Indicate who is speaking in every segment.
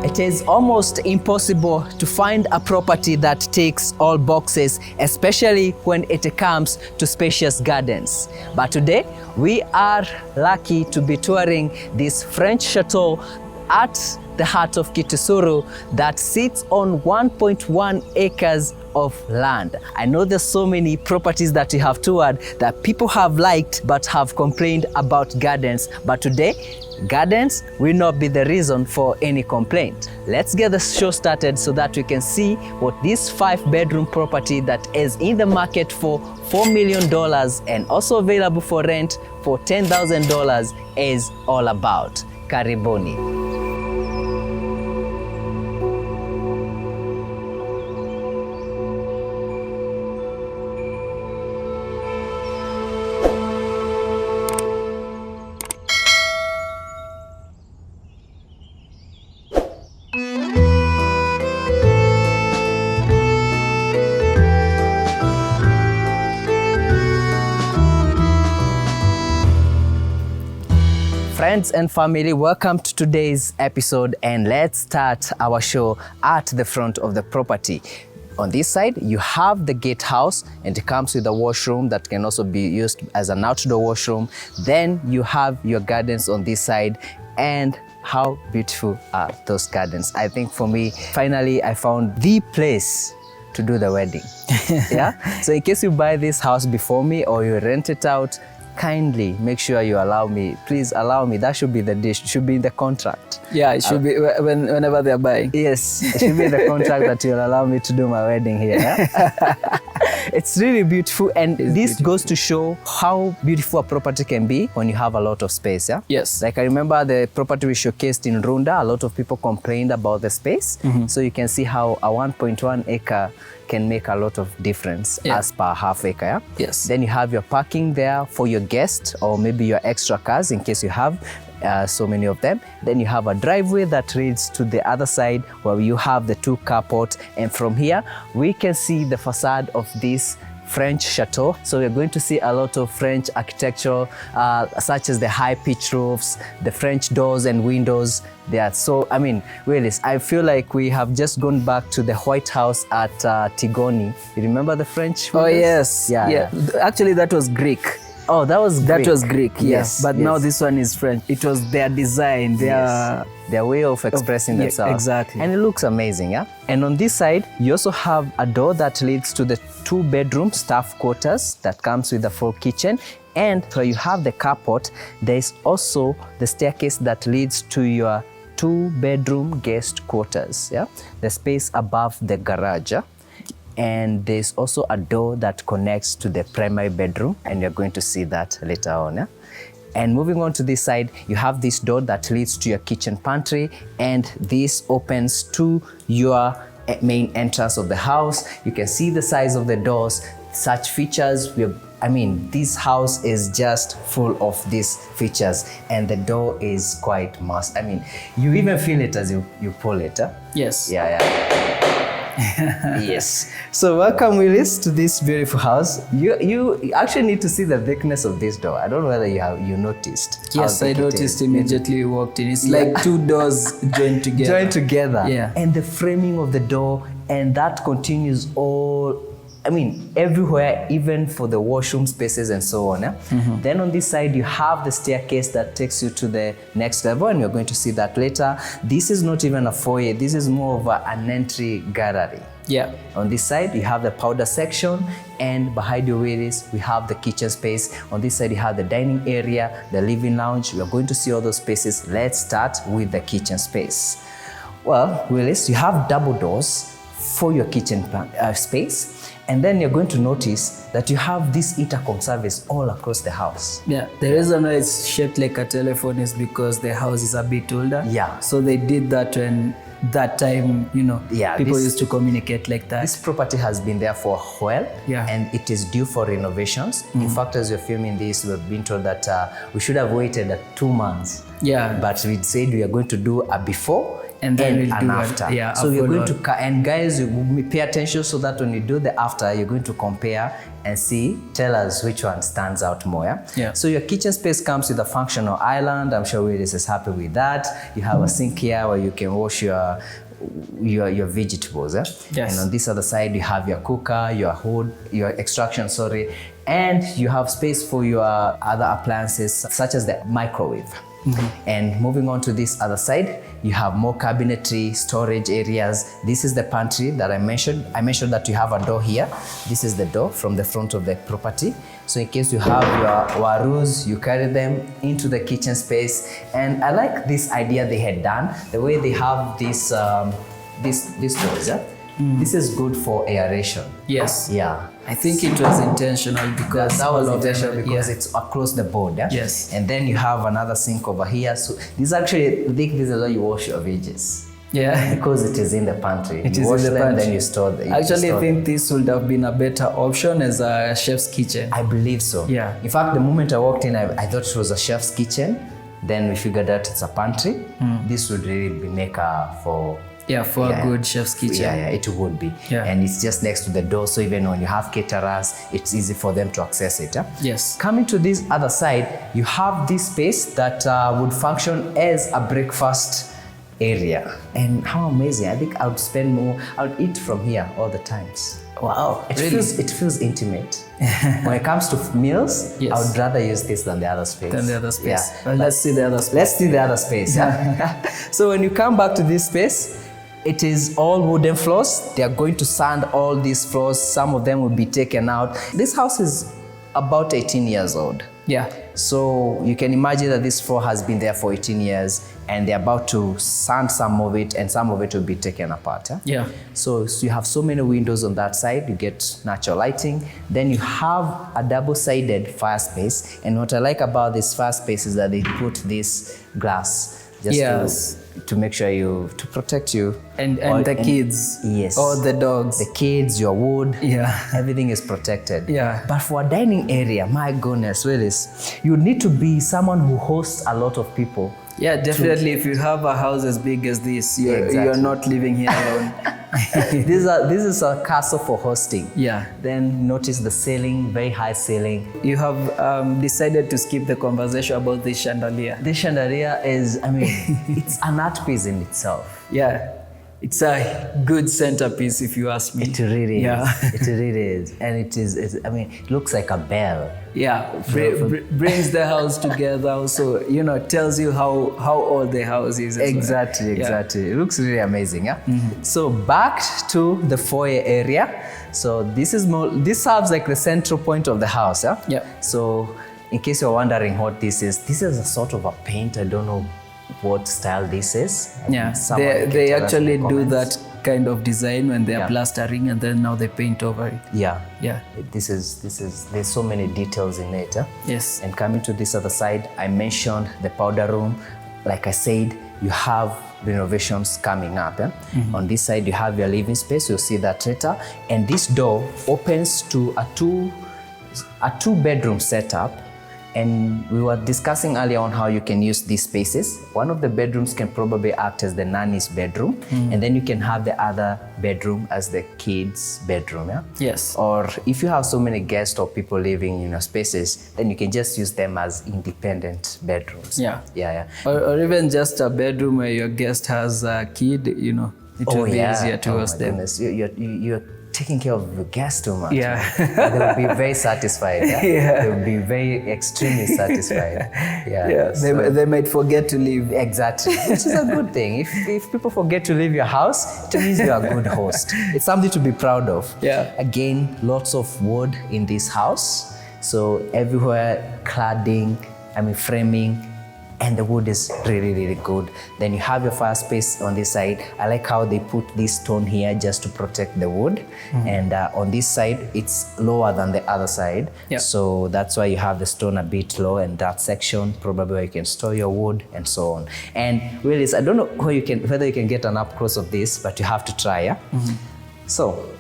Speaker 1: It is almost impossible to find a property that ticks all boxes, especially when it comes to spacious gardens. But today, we are lucky to be touring this French chateau at the heart of Kitisuru that sits on 1.1 acres of land. I know there's so many properties that we have toured that people have liked but have complained about gardens. But today, gardens will not be the reason for any complaint. Let's get the show started so that we can see what this 5-bedroom property that is in the market for $4 million and also available for rent for $10,000 is all about. Karibuni. Friends and family, welcome to today's episode, and let's start our show at the front of the property. On this side, you have the gatehouse, and it comes with a washroom that can also be used as an outdoor washroom. Then you have your gardens on this side, and how beautiful are those gardens? I think for me, finally, I found the place to do the wedding. Yeah. So in case you buy this house before me or you rent it out, kindly make sure you allow me. Please allow me. That should be the dish. It should be in the contract.
Speaker 2: Yeah, it should be whenever they're buying.
Speaker 1: Yes, it should be in the contract that you'll allow me to do my wedding here. Yeah? It's really beautiful, and this goes to show how beautiful a property can be when you have a lot of space. Yeah.
Speaker 2: Yes.
Speaker 1: Like I remember the property we showcased in Runda. A lot of people complained about the space. So you can see how a 1.1 acre can make a lot of difference as per half acre. Yeah?
Speaker 2: Yes.
Speaker 1: Then you have your parking there for your guests or maybe your extra cars in case you have so many of them. Then you have a driveway that leads to the other side where you have the 2 carports, and from here we can see the facade of this French chateau. So we're going to see a lot of French architecture, such as the high-pitched roofs, the French doors and windows. They are so, I mean, really, I feel like we have just gone back to the White House at Tigoni. You remember the French windows?
Speaker 2: Oh, yes.
Speaker 1: Yeah.
Speaker 2: Actually, that was Greek.
Speaker 1: Oh, that was Greek.
Speaker 2: That was Greek,
Speaker 1: yes.
Speaker 2: But now this one is French. It was their design,
Speaker 1: their way of expressing themselves.
Speaker 2: Exactly.
Speaker 1: And it looks amazing, yeah? And on this side, you also have a door that leads to the 2-bedroom staff quarters that comes with a full kitchen. And where you have the carport, there is also the staircase that leads to your 2-bedroom guest quarters, yeah? The space above the garage, yeah? And there's also a door that connects to the primary bedroom, and you're going to see that later on. Yeah? And moving on to this side, you have this door that leads to your kitchen pantry, and this opens to your main entrance of the house. You can see the size of the doors, such features. I mean, this house is just full of these features, and the door is quite massive. I mean, you even feel it as you pull it. Huh?
Speaker 2: Yes.
Speaker 1: Yeah. Yes. So welcome, Willis, to this beautiful house. You actually need to see the thickness of this door. I don't know whether you noticed.
Speaker 2: Yes, I noticed immediately we walked in. It's like 2 doors joined together.
Speaker 1: Yeah. And the framing of the door, and that continues everywhere, even for the washroom spaces and so on. Yeah? Then on this side, you have the staircase that takes you to the next level, and we're going to see that later. This is not even a foyer. This is more of an entry gallery.
Speaker 2: Yeah.
Speaker 1: On this side, you have the powder section, and behind you, Willis, we have the kitchen space. On this side, you have the dining area, the living lounge. We are going to see all those spaces. Let's start with the kitchen space. Well, Willis, you have double doors for your kitchen space. And then you're going to notice that you have this intercom service all across the house.
Speaker 2: Yeah, the reason why it's shaped like a telephone is because the house is a bit older.
Speaker 1: Yeah.
Speaker 2: So they did that when that time, people used to communicate like that.
Speaker 1: This property has been there for a while, and it is due for renovations. In fact, as we're filming this, we've been told that we should have waited 2 months.
Speaker 2: Yeah.
Speaker 1: But we said we are going to do a before
Speaker 2: And then we'll
Speaker 1: and
Speaker 2: do
Speaker 1: after.
Speaker 2: a
Speaker 1: we're going
Speaker 2: follow-up.
Speaker 1: to and guys, you pay attention so that when you do the after, you're going to compare and tell us which one stands out more.
Speaker 2: Yeah.
Speaker 1: So your kitchen space comes with a functional island. I'm sure Willis is happy with that. You have a sink here where you can wash your vegetables.
Speaker 2: Yes.
Speaker 1: And on this other side, you have your cooker, your hood, your extraction, and you have space for your other appliances such as the microwave. And moving on to this other side, you have more cabinetry, storage areas. This is the pantry that I mentioned. I mentioned that you have a door here. This is the door from the front of the property. So in case you have your warus, you carry them into the kitchen space. And I like this idea they had done, the way they have this doors. This is good for aeration.
Speaker 2: Yes.
Speaker 1: Yeah.
Speaker 2: I think it was intentional because
Speaker 1: that was intentional because it's across the board.
Speaker 2: Yes.
Speaker 1: And then you have another sink over here. So this actually, I think this is where you wash your veggies.
Speaker 2: Yeah.
Speaker 1: Because it is in the pantry.
Speaker 2: It
Speaker 1: you
Speaker 2: is
Speaker 1: wash
Speaker 2: in the
Speaker 1: them,
Speaker 2: pantry.
Speaker 1: then you store them.
Speaker 2: Actually, I think this would have been a better option as a chef's kitchen.
Speaker 1: I believe so.
Speaker 2: Yeah.
Speaker 1: In fact, the moment I walked in, I thought it was a chef's kitchen. Then we figured out it's a pantry. This would really be maker for
Speaker 2: a good chef's kitchen.
Speaker 1: Yeah, it would be.
Speaker 2: Yeah.
Speaker 1: And it's just next to the door, so even when you have caterers, it's easy for them to access it.
Speaker 2: Yes.
Speaker 1: Coming to this other side, you have this space that would function as a breakfast area. And how amazing. I think I would spend more, I would eat from here all the times.
Speaker 2: Wow.
Speaker 1: It
Speaker 2: really?
Speaker 1: feels intimate. When it comes to meals,
Speaker 2: Yes.
Speaker 1: I would rather use this than the other space.
Speaker 2: Yeah. Well, let's see the other space.
Speaker 1: Let's see the other space. So when you come back to this space, it is all wooden floors. They are going to sand all these floors. Some of them will be taken out. This house is about 18 years old.
Speaker 2: Yeah.
Speaker 1: So you can imagine that this floor has been there for 18 years and they're about to sand some of it and some of it will be taken apart.
Speaker 2: Yeah.
Speaker 1: So you have so many windows on that side, you get natural lighting. Then you have a double-sided fire space. And what I like about this fire space is that they put this glass just to make sure to protect you.
Speaker 2: And the kids.
Speaker 1: Yes.
Speaker 2: Or the dogs.
Speaker 1: The kids, your wood.
Speaker 2: Yeah.
Speaker 1: Everything is protected.
Speaker 2: Yeah.
Speaker 1: But for a dining area, my goodness, Willis, you need to be someone who hosts a lot of people.
Speaker 2: Yeah, definitely. If you have a house as big as this, you're not living here alone.
Speaker 1: This is a castle for hosting.
Speaker 2: Yeah.
Speaker 1: Then notice the ceiling, very high ceiling.
Speaker 2: You have decided to skip the conversation about this chandelier.
Speaker 1: This chandelier is, it's an art piece in itself.
Speaker 2: Yeah. It's a good centerpiece, if you ask me.
Speaker 1: It really
Speaker 2: Yeah.
Speaker 1: is. It really is. And it looks like a bell.
Speaker 2: Yeah, brings the house together. Also, tells you how old the house is.
Speaker 1: Exactly. It looks really amazing. Yeah. So back to the foyer area. So this serves like the central point of the house. Yeah.
Speaker 2: Yeah.
Speaker 1: So in case you're wondering what this is a sort of a paint. I don't know what style this is.
Speaker 2: Yeah, they actually do that kind of design when they are plastering, and then now they paint over it.
Speaker 1: Yeah.
Speaker 2: There's
Speaker 1: so many details in it.
Speaker 2: Yes.
Speaker 1: And coming to this other side, I mentioned the powder room. Like I said, you have renovations coming up. On this side, you have your living space. You'll see that later. And this door opens to a two-bedroom setup. And we were discussing earlier on how you can use these spaces. One of the bedrooms can probably act as the nanny's bedroom, and then you can have the other bedroom as the kids' bedroom. Yeah?
Speaker 2: Yes.
Speaker 1: Or if you have so many guests or people living in your spaces, then you can just use them as independent bedrooms.
Speaker 2: Yeah. Or even just a bedroom where your guest has a kid. It will be easier to host them.
Speaker 1: Goodness. You're taking care of the guests too much.
Speaker 2: Yeah.
Speaker 1: They will be very satisfied. Yeah? They will be very extremely satisfied. Yeah.
Speaker 2: They might forget to leave.
Speaker 1: Exactly. Which is a good thing. If people forget to leave your house, it means you're a good host. It's something to be proud of.
Speaker 2: Yeah.
Speaker 1: Again, lots of wood in this house. So everywhere cladding, framing, and the wood is really, really good. Then you have your fire space on this side. I like how they put this stone here just to protect the wood. And on this side, it's lower than the other side.
Speaker 2: Yeah.
Speaker 1: So that's why you have the stone a bit low, and that section probably where you can store your wood and so on. And Willis, I don't know whether you can get an up close of this, but you have to try. Yeah. So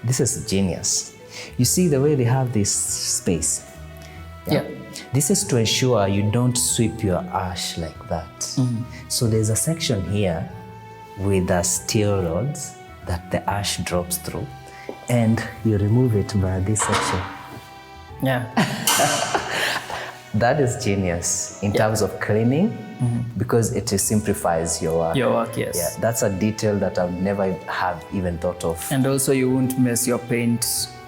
Speaker 1: this is genius. You see the way they have this space.
Speaker 2: Yeah.
Speaker 1: This is to ensure you don't sweep your ash like that. So there's a section here with the steel rods that the ash drops through, and you remove it by this section.
Speaker 2: Yeah.
Speaker 1: That is genius in terms of cleaning, because it simplifies your work.
Speaker 2: Your work, yes.
Speaker 1: Yeah, that's a detail that I would never have even thought of.
Speaker 2: And also you won't mess your paint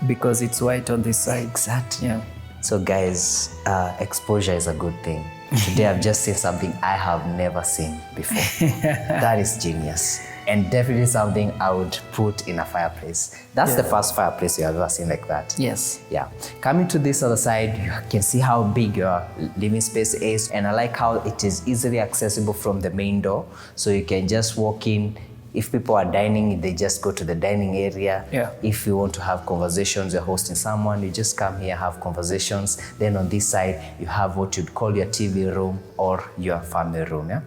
Speaker 2: because it's white on this side.
Speaker 1: Exactly.
Speaker 2: Yeah.
Speaker 1: So guys, exposure is a good thing. Today I've just seen something I have never seen before. That is genius. And definitely something I would put in a fireplace. That's the first fireplace you have ever seen like that.
Speaker 2: Yes.
Speaker 1: Yeah. Coming to this other side, you can see how big your living space is. And I like how it is easily accessible from the main door. So you can just walk in. If people are dining, they just go to the dining area.
Speaker 2: Yeah.
Speaker 1: If you want to have conversations, you're hosting someone, you just come here, have conversations. Then on this side, you have what you'd call your TV room or your family room. Yeah.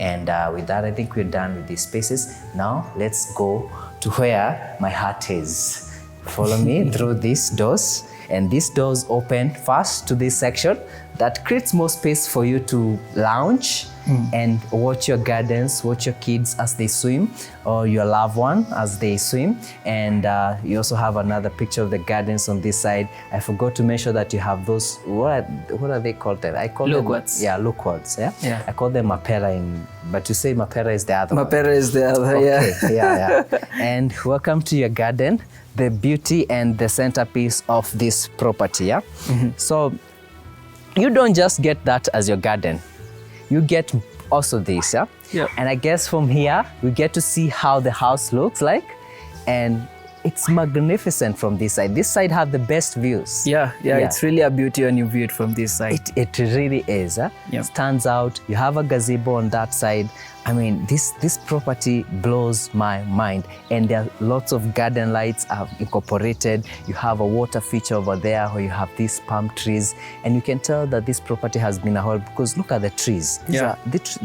Speaker 1: And with that, I think we're done with these spaces. Now let's go to where my heart is. Follow me through these doors. And these doors open first to this section that creates more space for you to lounge and watch your gardens, watch your kids as they swim, or your loved one as they swim. And you also have another picture of the gardens on this side. I forgot to mention that you have those, what are they called? I call
Speaker 2: loquats.
Speaker 1: them, yeah, loquats. Yeah?
Speaker 2: Yeah.
Speaker 1: I call them mapera, but you say mapera is the other one.
Speaker 2: Mapera is the other,
Speaker 1: Okay, yeah. And welcome to your garden, the beauty and the centerpiece of this property. Yeah. So you don't just get that as your garden, you get also this. Yeah.
Speaker 2: Yeah.
Speaker 1: And I guess from here we get to see how the house looks like, and it's magnificent from this side. This side have the best views.
Speaker 2: Yeah, it's really a beauty when you view it from this side.
Speaker 1: It really is. Huh?
Speaker 2: Yeah.
Speaker 1: Stands out. You have a gazebo on that side. I mean, this property blows my mind. And there are lots of garden lights are incorporated. You have a water feature over there where you have these palm trees. And you can tell that this property has been a whole, because look at the trees.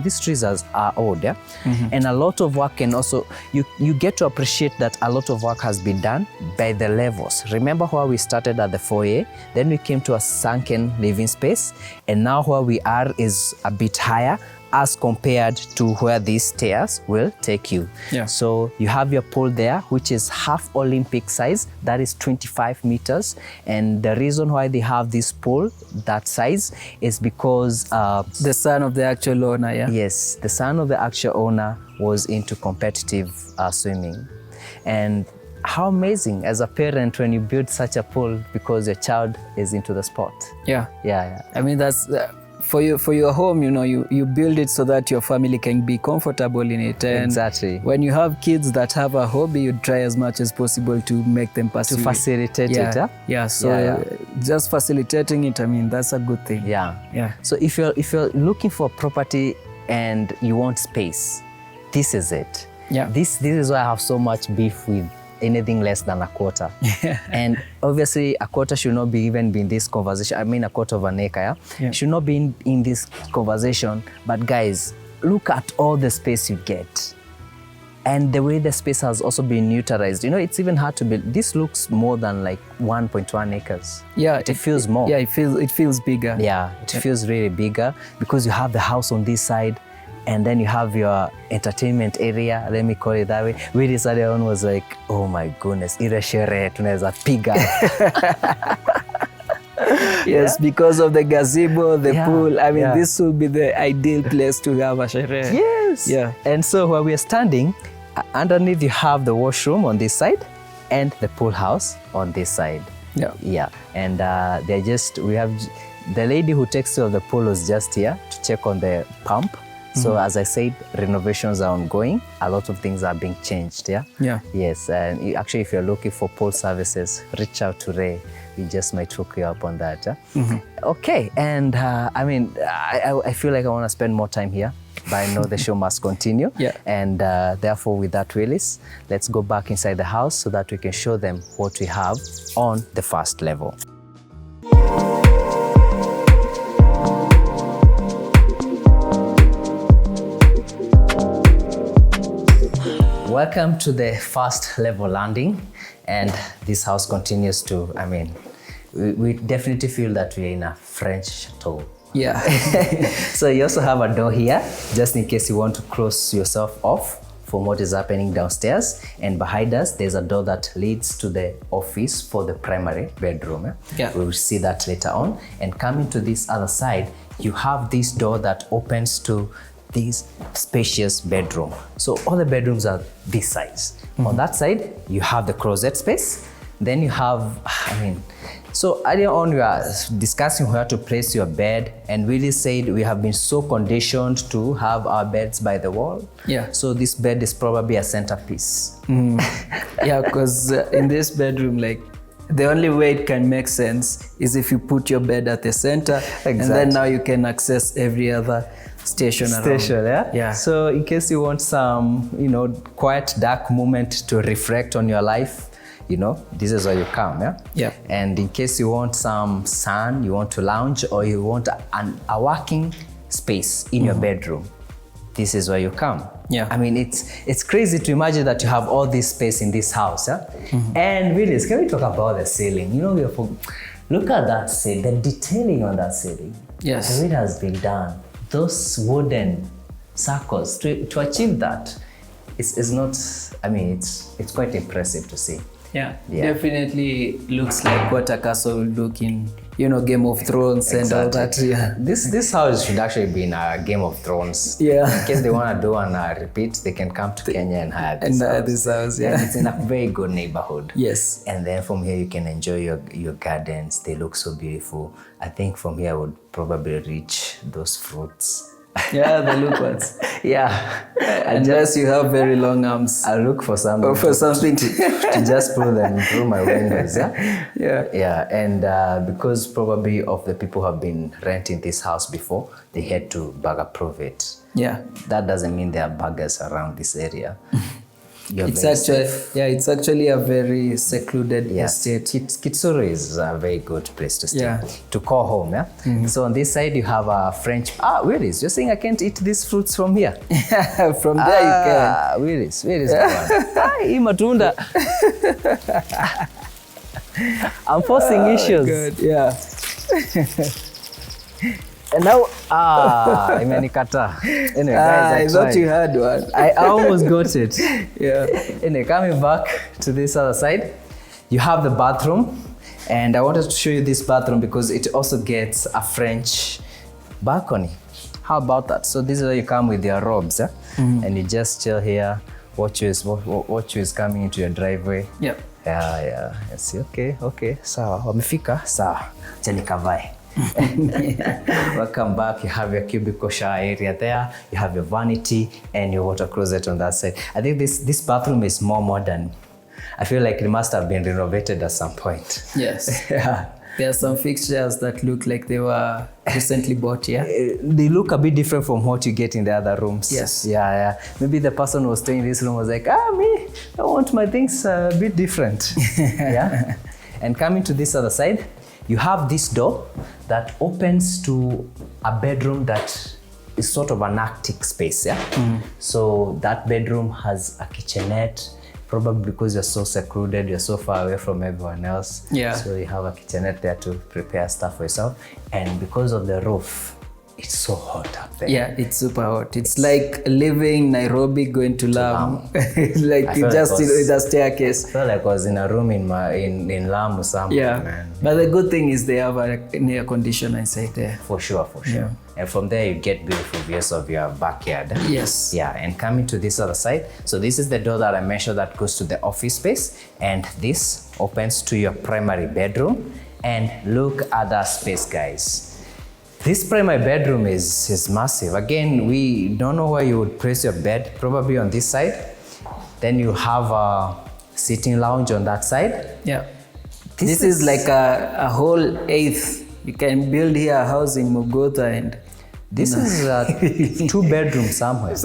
Speaker 1: These trees are old, yeah? And a lot of work, and also you get to appreciate that a lot of work has been done by the levels. Remember where we started at the foyer, then we came to a sunken living space, and now where we are is a bit higher as compared to where these stairs will take you.
Speaker 2: Yeah.
Speaker 1: So you have your pool there, which is half Olympic size, that is 25 meters. And the reason why they have this pool that size is because
Speaker 2: the son of the actual owner, yeah?
Speaker 1: Yes, the son of the actual owner was into competitive swimming. And how amazing as a parent when you build such a pool because your child is into the sport.
Speaker 2: Yeah.
Speaker 1: Yeah.
Speaker 2: I mean, that's for your home, you know, you build it so that your family can be comfortable in it. And
Speaker 1: exactly.
Speaker 2: When you have kids that have a hobby, you try as much as possible to make them pursue
Speaker 1: to facilitate it. Huh?
Speaker 2: Yeah. So just facilitating it, I mean, that's a good thing.
Speaker 1: Yeah. So if you're looking for property and you want space, this is it.
Speaker 2: Yeah.
Speaker 1: This is why I have so much beef with anything less than a quarter. And obviously a quarter should not be even in this conversation. I mean, a quarter of an acre, should not be in this conversation. But guys, look at all the space you get. And the way the space has also been utilized. You know, it's even hard to build. This looks more than like 1.1 acres.
Speaker 2: Yeah.
Speaker 1: It feels more.
Speaker 2: Yeah, it feels bigger.
Speaker 1: Yeah, it feels really bigger because you have the house on this side, and then you have your entertainment area, let me call it that way. We decided on was like, oh my goodness, ile sherehe tunaweza piga.
Speaker 2: Yes, because of the gazebo, the pool. I mean, this will be the ideal place to have a sherehe.
Speaker 1: Yes.
Speaker 2: Yeah.
Speaker 1: And so where we are standing, underneath you have the washroom on this side and the pool house on this side.
Speaker 2: Yeah.
Speaker 1: Yeah. And we have the lady who takes care of the pool was just here to check on the pump. So as I said, renovations are ongoing. A lot of things are being changed, yeah?
Speaker 2: Yeah.
Speaker 1: Yes, and actually if you're looking for pool services, reach out to Ray. We just might hook you up on that. Yeah? Okay, and I mean, I feel like I want to spend more time here, but I know the show must continue.
Speaker 2: Yeah.
Speaker 1: And therefore with that, Willis, let's go back inside the house so that we can show them what we have on the first level. Welcome to the first level landing, and this house continues to, I mean, we definitely feel that we're in a French chateau.
Speaker 2: Yeah.
Speaker 1: So you also have a door here, just in case you want to close yourself off from what is happening downstairs. And behind us, there's a door that leads to the office for the primary bedroom.
Speaker 2: Yeah.
Speaker 1: We will see that later on. And coming to this other side, you have this door that opens to this spacious bedroom. So all the bedrooms are this size. On that side, you have the closet space. Then you have, so earlier on we were discussing where to place your bed, and Willie said we have been so conditioned to have our beds by the wall.
Speaker 2: Yeah.
Speaker 1: So this bed is probably a centerpiece.
Speaker 2: Yeah, because in this bedroom, like, the only way it can make sense is if you put your bed at the center,
Speaker 1: Exactly.
Speaker 2: and then now you can access every other station around. Yeah.
Speaker 1: So in case you want some, quiet, dark moment to reflect on your life, this is where you come,
Speaker 2: Yeah.
Speaker 1: And in case you want some sun, you want to lounge, or you want a working space in your bedroom, this is where you come.
Speaker 2: Yeah.
Speaker 1: It's crazy to imagine that you have all this space in this house, And Willis, can we talk about the ceiling? Look at that ceiling, the detailing on that ceiling.
Speaker 2: Yes.
Speaker 1: The way it has been done. Those wooden circles, to achieve that, it's not, it's quite impressive to see.
Speaker 2: Yeah, definitely looks like what a castle will look in, Game of Thrones and all that. Yeah.
Speaker 1: This house should actually be in a Game of Thrones.
Speaker 2: Yeah.
Speaker 1: In case they want to do a repeat, they can come to Kenya and hire this house.
Speaker 2: Yeah.
Speaker 1: And it's in a very good neighborhood.
Speaker 2: Yes.
Speaker 1: And then from here you can enjoy your gardens. They look so beautiful. I think from here I would probably reach those fruits.
Speaker 2: Yeah, the look ones.
Speaker 1: Yeah.
Speaker 2: Unless you have very long arms.
Speaker 1: I'll look for something. To just pull them through my windows. Yeah. And because probably of the people who have been renting this house before, they had to bug-approve it.
Speaker 2: Yeah.
Speaker 1: That doesn't mean there are buggers around this area.
Speaker 2: It's actually a very secluded estate.
Speaker 1: Kitsuru is a very good place to stay,
Speaker 2: Yeah.
Speaker 1: to call home. So on this side you have a French. Willis, you're saying I can't eat these fruits from here?
Speaker 2: From there you can.
Speaker 1: Willis, hii matunda. I'm forcing issues.
Speaker 2: Good. Yeah.
Speaker 1: And now, imenikata. Anyway, guys,
Speaker 2: I thought you had one.
Speaker 1: I almost got it.
Speaker 2: Yeah.
Speaker 1: Anyway, coming back to this other side, you have the bathroom. And I wanted to show you this bathroom because it also gets a French balcony. How about that? So this is where you come with your robes, and you just chill here, watch you is coming into your driveway.
Speaker 2: Yeah.
Speaker 1: Yeah. Yes, okay. Sawa, wamefika? Sawa. Acha nikavae. Welcome back. You have your cubicle shower area there, you have your vanity and your water closet on that side. I think this bathroom is more modern. I feel like it must have been renovated at some point.
Speaker 2: Yes.
Speaker 1: Yeah.
Speaker 2: There are some fixtures that look like they were recently bought,
Speaker 1: They look a bit different from what you get in the other rooms.
Speaker 2: Yes.
Speaker 1: Yeah. Maybe the person who was staying in this room was like, I want my things a bit different. Yeah. And coming to this other side, you have this door that opens to a bedroom that is sort of an attic space, So that bedroom has a kitchenette, probably because you're so secluded, you're so far away from everyone else.
Speaker 2: Yeah.
Speaker 1: So you have a kitchenette there to prepare stuff for yourself. And because of the roof, it's so hot up there.
Speaker 2: Yeah, it's super hot. It's like living Nairobi going to Lamu. Like you just with a staircase.
Speaker 1: I felt like I was in a room in Lamu somewhere, man.
Speaker 2: But the good thing is they have an air conditioner inside there.
Speaker 1: For sure.
Speaker 2: Yeah.
Speaker 1: And from there you get beautiful views of your backyard.
Speaker 2: Yes.
Speaker 1: Yeah, and coming to this other side, so this is the door that I mentioned that goes to the office space, and this opens to your primary bedroom. And look at that space, guys. This primary bedroom is massive. Again, we don't know where you would place your bed, probably on this side. Then you have a sitting lounge on that side.
Speaker 2: Yeah. This is like a whole eighth. You can build here a house in Mogotha, and
Speaker 1: this is a 2-bedroom somewhere.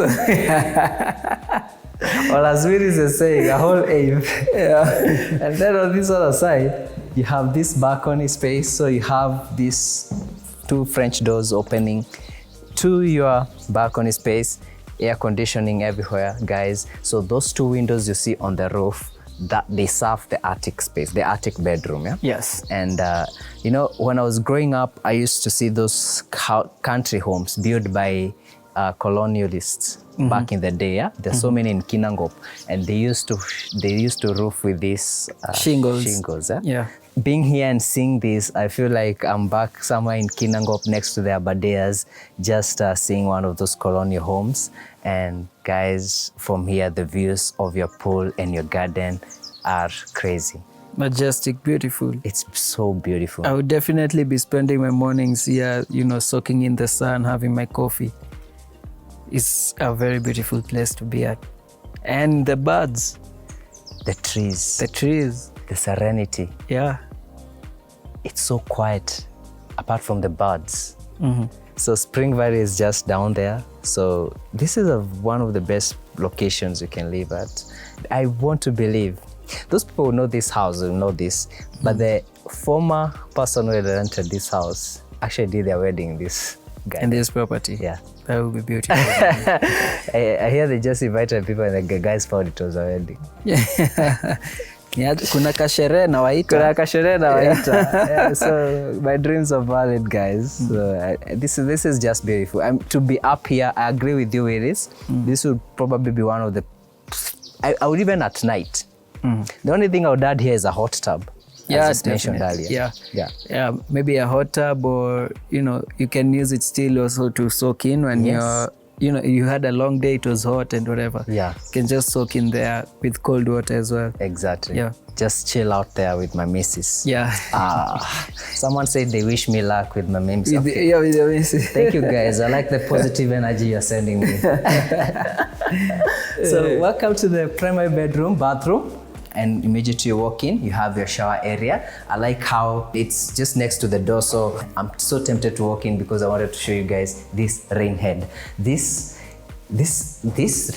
Speaker 1: Or as Willis is saying, a whole eighth.
Speaker 2: Yeah.
Speaker 1: And then on this other side, you have this balcony space. So you have these 2 French doors opening to your balcony space, air conditioning everywhere, guys. So those 2 windows you see on the roof, that they serve the attic space, the attic bedroom.
Speaker 2: Yes.
Speaker 1: And when I was growing up, I used to see those country homes built by colonialists back in the day. Yeah, there's so many in Kinangop, and they used to roof with these shingles.
Speaker 2: Yeah.
Speaker 1: Being here and seeing this, I feel like I'm back somewhere in Kinangop next to the Abadeas, just seeing one of those colonial homes. And guys, from here, the views of your pool and your garden are crazy.
Speaker 2: Majestic, beautiful.
Speaker 1: It's so beautiful.
Speaker 2: I would definitely be spending my mornings here, soaking in the sun, having my coffee. It's a very beautiful place to be at. And the birds.
Speaker 1: The trees. The serenity.
Speaker 2: Yeah.
Speaker 1: It's so quiet, apart from the birds. So Spring Valley is just down there. So this is one of the best locations you can live at. I want to believe those people who know this house will know this, but the former person who had rented this house actually did their wedding in this garden.
Speaker 2: In this property.
Speaker 1: Yeah.
Speaker 2: That would be beautiful.
Speaker 1: I hear they just invited people and the guys found it was a wedding.
Speaker 2: Kuna kasherehe na waita.
Speaker 1: Yeah, so my dreams are valid, guys. So this is just beautiful. To be up here, I agree with you, Iris. This would probably be one of the... I would even at night. The only thing I would add here is a hot tub.
Speaker 2: Yeah,
Speaker 1: as mentioned earlier.
Speaker 2: Yeah, maybe a hot tub, or you can use it still also to soak in when you had a long day, it was hot and whatever.
Speaker 1: Yeah.
Speaker 2: You can just soak in there with cold water as well.
Speaker 1: Exactly.
Speaker 2: Yeah.
Speaker 1: Just chill out there with my missus.
Speaker 2: Yeah.
Speaker 1: Someone said they wish me luck with my memes.
Speaker 2: Okay. Yeah, with your missus.
Speaker 1: Thank you, guys. I like the positive energy you're sending me. So welcome to the primary bathroom. And immediately you walk in, you have your shower area. I like how it's just next to the door, so I'm so tempted to walk in because I wanted to show you guys this rain head. This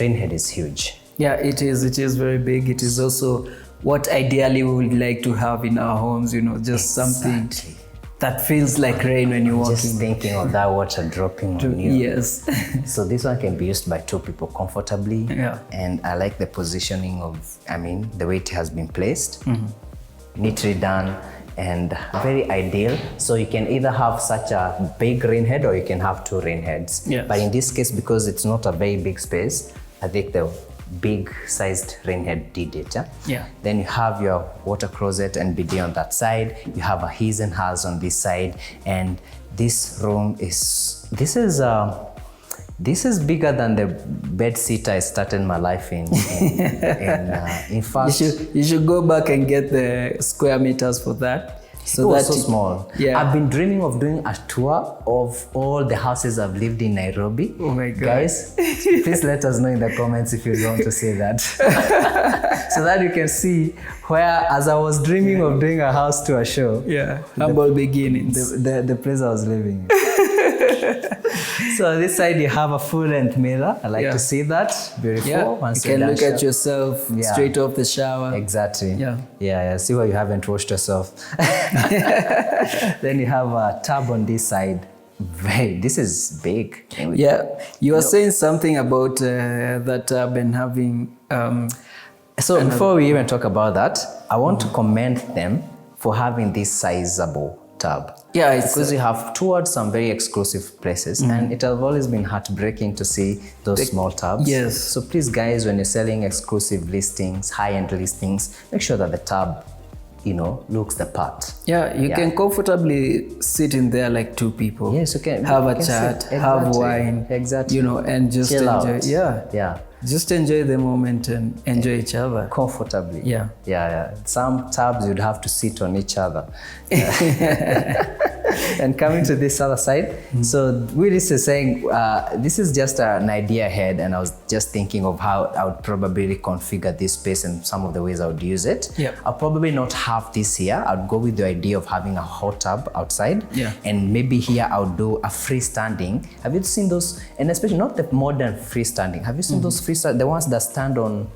Speaker 1: rain head is huge.
Speaker 2: Yeah, it is. It is very big. It is also what ideally we would like to have in our homes, just something that feels like rain when you walk in.
Speaker 1: Just thinking of that water dropping on you.
Speaker 2: Yes.
Speaker 1: So this one can be used by 2 people comfortably.
Speaker 2: Yeah.
Speaker 1: And I like the positioning of, the way it has been placed. Neatly done and very ideal. So you can either have such a big rain head or you can have 2 rain heads.
Speaker 2: Yes.
Speaker 1: But in this case, because it's not a very big space, I think the big sized rain head did it.
Speaker 2: Yeah.
Speaker 1: Then you have your water closet and bidet on that side. You have a his and hers on this side, and this room is bigger than the bed sitter I started my life in. In fact,
Speaker 2: you should go back and get the square meters for that.
Speaker 1: So it was so small.
Speaker 2: Yeah.
Speaker 1: I've been dreaming of doing a tour of all the houses I've lived in Nairobi.
Speaker 2: Oh my God.
Speaker 1: Guys, please let us know in the comments if you want to say that. So that you can see where, as I was dreaming of doing a house tour show.
Speaker 2: Yeah, humble beginnings.
Speaker 1: The place I was living in. So on this side you have a full-length mirror. I like to see that. Beautiful.
Speaker 2: Yeah.
Speaker 1: Once
Speaker 2: you can look at yourself straight off the shower.
Speaker 1: Exactly.
Speaker 2: Yeah.
Speaker 1: See why you haven't washed yourself. Then you have a tub on this side. This is big.
Speaker 2: Yeah. You were saying something about that tub and having...
Speaker 1: So before we even talk about that, I want to commend them for having this sizable tub.
Speaker 2: Yeah, it's
Speaker 1: because you have toured some very exclusive places, and it has always been heartbreaking to see those small tubs.
Speaker 2: Yes.
Speaker 1: So please, guys, when you're selling exclusive listings, high-end listings, make sure that the tub, looks the part.
Speaker 2: Yeah, you can comfortably sit in there like 2 people.
Speaker 1: Yes, you can.
Speaker 2: Have a chat, have wine.
Speaker 1: Exactly.
Speaker 2: And just
Speaker 1: chill
Speaker 2: enjoy.
Speaker 1: out.
Speaker 2: Yeah. Just enjoy the moment and enjoy each other.
Speaker 1: Comfortably.
Speaker 2: Yeah.
Speaker 1: Some tubs you'd have to sit on each other. And coming to this other side, so Willis is saying, this is just an idea ahead, and I was just thinking of how I would probably reconfigure this space and some of the ways I would use it.
Speaker 2: Yeah.
Speaker 1: I'll probably not have this here. I'd go with the idea of having a hot tub outside.
Speaker 2: Yeah.
Speaker 1: And maybe here I would do a freestanding. Have you seen those? And especially not the modern freestanding. Have you seen those freestanding? The ones that stand on,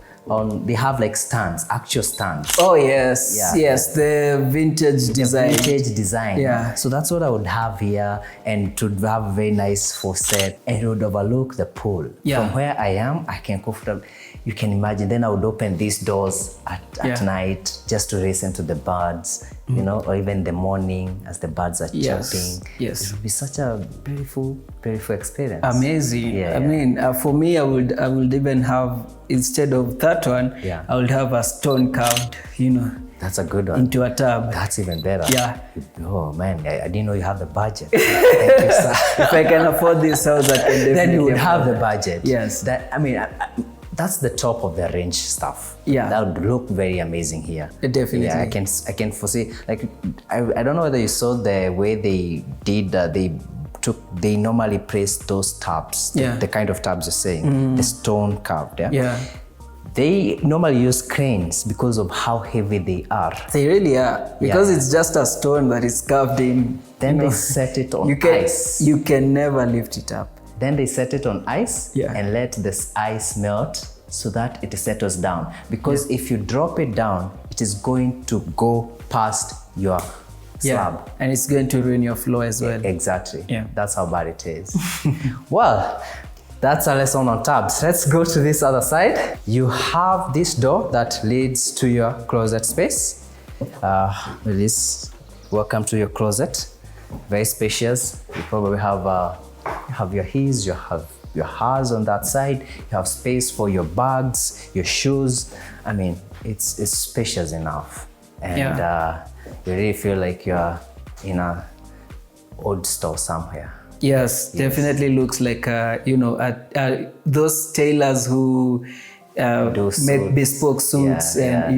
Speaker 1: they have like stands, actual stands.
Speaker 2: Oh yes,
Speaker 1: Yeah.
Speaker 2: yes, the vintage design.
Speaker 1: Vintage design.
Speaker 2: Yeah.
Speaker 1: So that's what I would have here, and to have a very nice faucet, and it would overlook the pool.
Speaker 2: Yeah.
Speaker 1: From where I am, I can comfortably. you can imagine. Then I would open these doors at night just to listen to the birds, you know, or even the morning as the birds are chirping.
Speaker 2: Yes.
Speaker 1: It would be such a beautiful experience.
Speaker 2: Amazing. I mean, for me, I would even have, instead of that one, I would have a stone carved, you know.
Speaker 1: That's a good one.
Speaker 2: Into a tub.
Speaker 1: That's even better.
Speaker 2: Yeah.
Speaker 1: Oh man, I didn't know you have the budget. Thank you, sir.
Speaker 2: If I can afford this house, I can definitely.
Speaker 1: Then you would have the budget.
Speaker 2: Yes.
Speaker 1: That's the top of the range stuff.
Speaker 2: Yeah.
Speaker 1: That would look very amazing here.
Speaker 2: Definitely.
Speaker 1: Yeah, I can foresee. Like, I don't know whether you saw the way they did. They normally place those tubs. The kind of tubs you're saying, the stone carved.
Speaker 2: Yeah.
Speaker 1: They normally use cranes because of how heavy they are.
Speaker 2: They really are. Because it's just a stone that is carved in.
Speaker 1: Then they set it on ice.
Speaker 2: You can never lift it up.
Speaker 1: Then they set it on ice and let this ice melt so that it settles down. Because if you drop it down, it is going to go past your slab.
Speaker 2: And it's going to ruin your floor as well.
Speaker 1: Exactly.
Speaker 2: Yeah.
Speaker 1: That's how bad it is. Well, that's a lesson on tabs. Let's go to this other side. You have this door that leads to your closet space. Welcome to your closet. Very spacious. You probably have your his, you have your hers on that side. You have space for your bags, your shoes. I mean, it's spacious enough. And you really feel like you're in a old store somewhere.
Speaker 2: Yes, definitely looks like, you know, those tailors who make bespoke suits they're...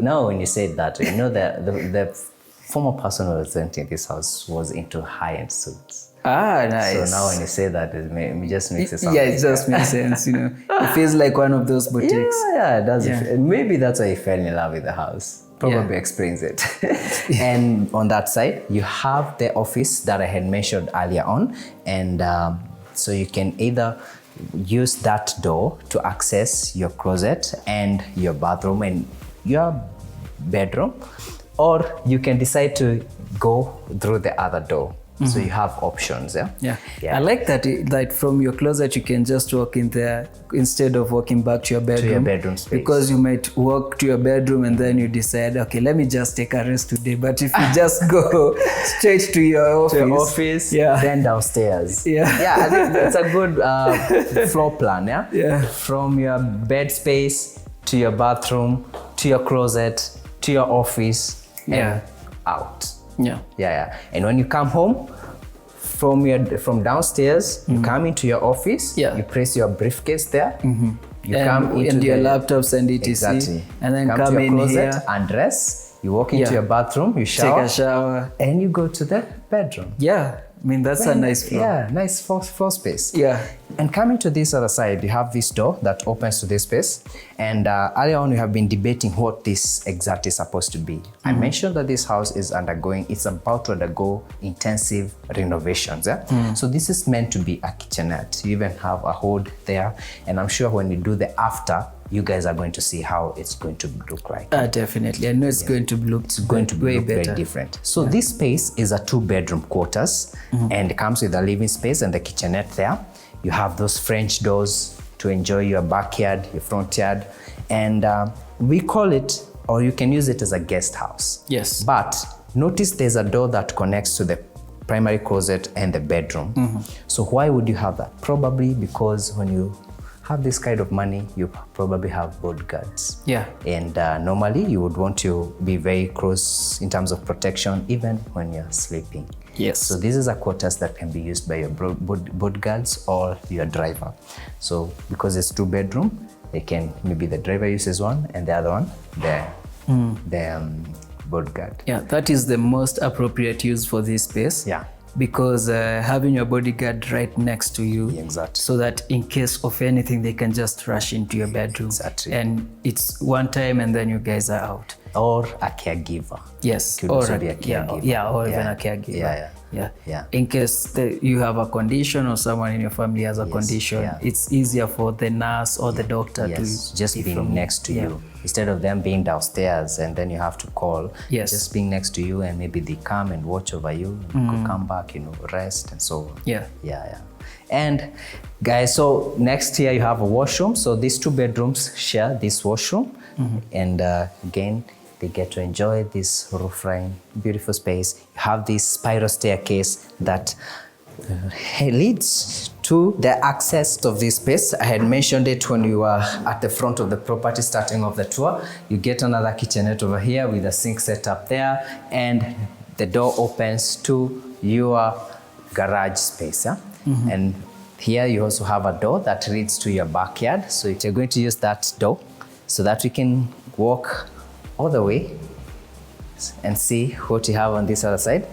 Speaker 1: No, when you said that, you know, the former person who was renting this house was into high-end suits.
Speaker 2: Ah, nice.
Speaker 1: So now when you say that, it just makes it sound
Speaker 2: it just makes sense, you know. It feels like one of those boutiques.
Speaker 1: Yeah, it does. Yeah. Maybe that's why he fell in love with the house. Probably explains it. And on that side, you have the office that I had mentioned earlier on. And so you can either use that door to access your closet and your bathroom and your bedroom, or you can decide to go through the other door. So you have options, yeah?
Speaker 2: I like that from your closet you can just walk in there instead of walking back to your bedroom.
Speaker 1: To your bedroom space.
Speaker 2: Because you might walk to your bedroom and then you decide, okay, let me just take a rest today. But if you just go straight to your office,
Speaker 1: then downstairs. I think it's a good floor plan, From your bed space to your bathroom, to your closet, to your office, and out. And when you come home from downstairs, you come into your office, you place your briefcase there, you come into
Speaker 2: your laptops and etc.
Speaker 1: Exactly.
Speaker 2: And then
Speaker 1: come to your
Speaker 2: in
Speaker 1: closet,
Speaker 2: here,
Speaker 1: undress, you walk into your bathroom, you shower,
Speaker 2: take a shower,
Speaker 1: and you go to the bedroom.
Speaker 2: I mean, that's a nice floor.
Speaker 1: Nice floor space.
Speaker 2: And
Speaker 1: coming to this other side, you have this door that opens to this space. And earlier on, we have been debating what this exactly is supposed to be. I mentioned that this house is it's about to undergo intensive renovations. So this is meant to be a kitchenette. You even have a hood there. And I'm sure when we do the after, you guys are going to see how it's going to look like.
Speaker 2: Definitely. I know it's going to look way better.
Speaker 1: Very different. So this space is a 2-bedroom quarters and it comes with a living space and the kitchenette there. You have those French doors to enjoy your backyard, your front yard. And we call it, or you can use it as a guest house.
Speaker 2: Yes.
Speaker 1: But notice there's a door that connects to the primary closet and the bedroom. So why would you have that? Probably because when you have this kind of money, you probably have bodyguards. And normally you would want to be very close in terms of protection, even when you're sleeping. So this is a quarters that can be used by your bodyguards or your driver. So because it's 2-bedroom, they can, maybe the driver uses one and the other one, the bodyguard.
Speaker 2: That is the most appropriate use for this space. Because having your bodyguard right next to you, so that in case of anything, they can just rush into your bedroom. And it's one time and then you guys are out.
Speaker 1: Or a caregiver.
Speaker 2: Could
Speaker 1: also be a caregiver.
Speaker 2: Or even a caregiver. In case you have a condition or someone in your family has a condition, it's easier for the nurse or the doctor to
Speaker 1: just being next to you. Instead of them being downstairs and then you have to call, just being next to you and maybe they come and watch over you, come back, rest and so on. And guys, so next here you have a washroom. So these 2 bedrooms share this washroom. And again, they get to enjoy this roof line, beautiful space. You have this spiral staircase that leads to the access of this space. I had mentioned it when you were at the front of the property starting off the tour. You get another kitchenette over here with a sink set up there, and the door opens to your garage space. And here you also have a door that leads to your backyard. So you're going to use that door so that we can walk all the way and see what you have on this other side.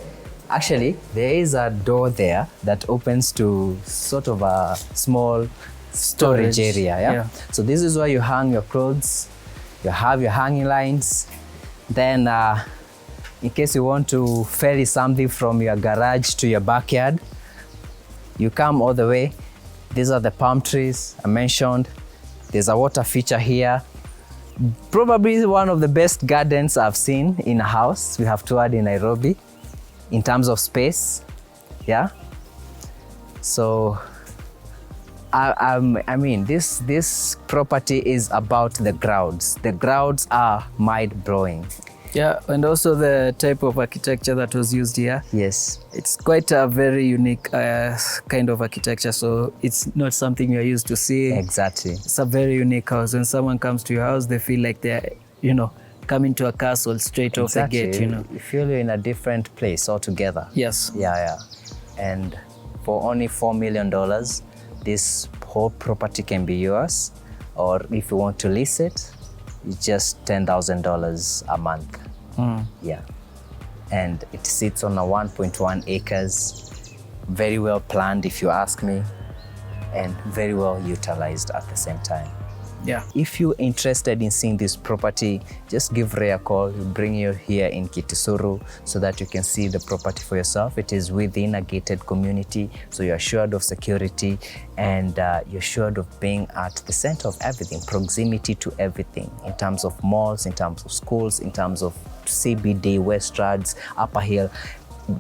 Speaker 1: Actually, there is a door there that opens to sort of a small storage area. Yeah? So this is where you hang your clothes, you have your hanging lines. Then in case you want to ferry something from your garage to your backyard, you come all the way. These are the palm trees I mentioned. There's a water feature here. Probably one of the best gardens I've seen in a house we have toured in Nairobi in terms of space. Yeah. So I mean, this property is about the grounds. The grounds are mind-blowing.
Speaker 2: Yeah, and also the type of architecture that was used here.
Speaker 1: Yes.
Speaker 2: It's quite a very unique kind of architecture, so it's not something you're used to seeing.
Speaker 1: Exactly.
Speaker 2: It's a very unique house. When someone comes to your house, they feel like they're, coming to a castle straight off the gate,
Speaker 1: You feel you're in a different place altogether.
Speaker 2: Yes.
Speaker 1: Yeah. And for only $4 million, this whole property can be yours. Or if you want to lease it, it's just $10,000 a month. Yeah. And it sits on a 1.1 acres, very well planned if you ask me, and very well utilized at the same time.
Speaker 2: Yeah.
Speaker 1: If you're interested in seeing this property, just give Ray a call. We'll bring you here in Kitisuru so that you can see the property for yourself. It is within a gated community, so you're assured of security and you're assured of being at the center of everything, proximity to everything in terms of malls, in terms of schools, in terms of CBD, Westwards, Upper Hill.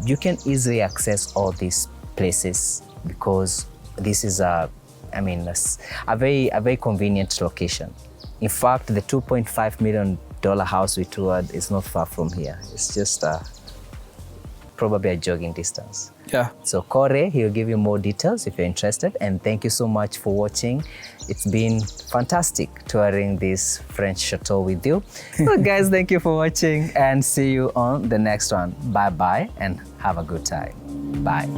Speaker 1: You can easily access all these places because this is a very convenient location. In fact, the $2.5 million house we toured is not far from here. It's just probably a jogging distance.
Speaker 2: Yeah.
Speaker 1: So call Ray, he'll give you more details if you're interested. And thank you so much for watching. It's been fantastic touring this French chateau with you. So guys, thank you for watching and see you on the next one. Bye-bye and have a good time. Bye.